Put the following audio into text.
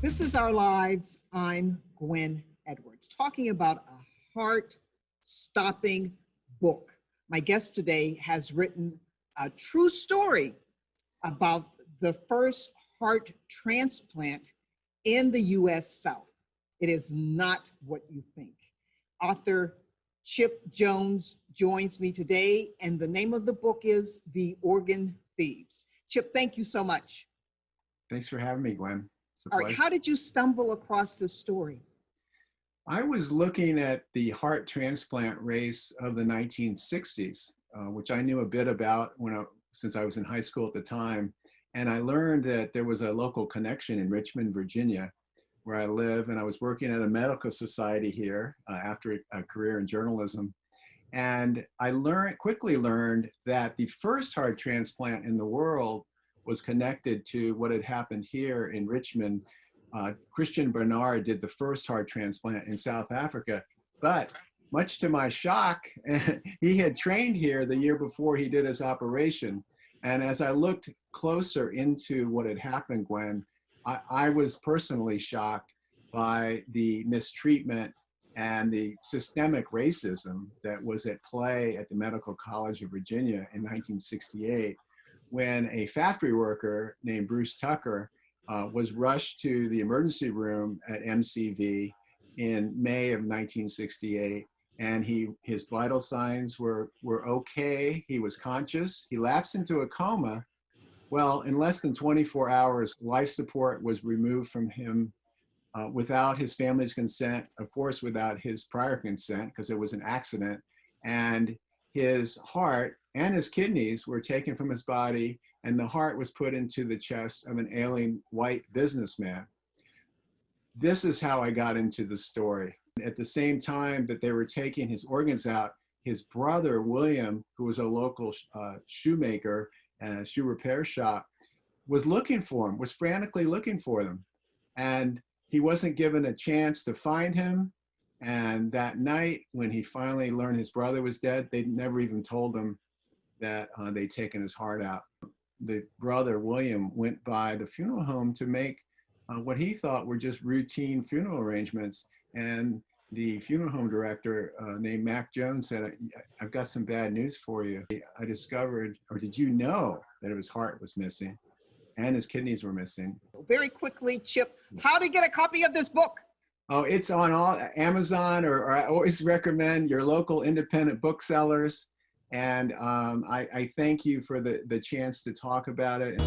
This is Our Lives. I'm Gwen Edwards, talking about a heart-stopping book. My guest today has written a true story about the first heart transplant in the U.S. South. It is not what you think. Author Chip Jones joins me today, and the name of the book is The Organ Thieves. Chip, thank you so much. Thanks for having me, Gwen. All right, how did you stumble across this story? I was looking at the heart transplant race of the 1960s, which I knew a bit about since I was in high school at the time. And I learned that there was a local connection in Richmond, Virginia, where I live. And I was working at a medical society here after a career in journalism. And I quickly learned that the first heart transplant in the world was connected to what had happened here in Richmond. Christian Bernard did the first heart transplant in South Africa, but much to my shock, he had trained here the year before he did his operation. And as I looked closer into what had happened, Gwen, I was personally shocked by the mistreatment and the systemic racism that was at play at the Medical College of Virginia in 1968. When a factory worker named Bruce Tucker was rushed to the emergency room at MCV in May of 1968, and his vital signs were okay. He was conscious. He lapsed into a coma. Well, in less than 24 hours, life support was removed from him without his family's consent, of course, without his prior consent, because it was an accident. And his heart and his kidneys were taken from his body, and the heart was put into the chest of an ailing white businessman. This is how I got into the story. At the same time that they were taking his organs out, his brother, William, who was a local shoemaker and a shoe repair shop, was looking for him, was frantically looking for them. And he wasn't given a chance to find him. And that night, when he finally learned his brother was dead, they never even told him that they'd taken his heart out. The brother, William, went by the funeral home to make what he thought were just routine funeral arrangements. And the funeral home director named Mac Jones said, "I've got some bad news for you. I discovered, or did you know, that his heart was missing and his kidneys were missing?" Very quickly, Chip, how to get a copy of this book? Oh, it's on all Amazon, or I always recommend your local independent booksellers. And I thank you for the chance to talk about it.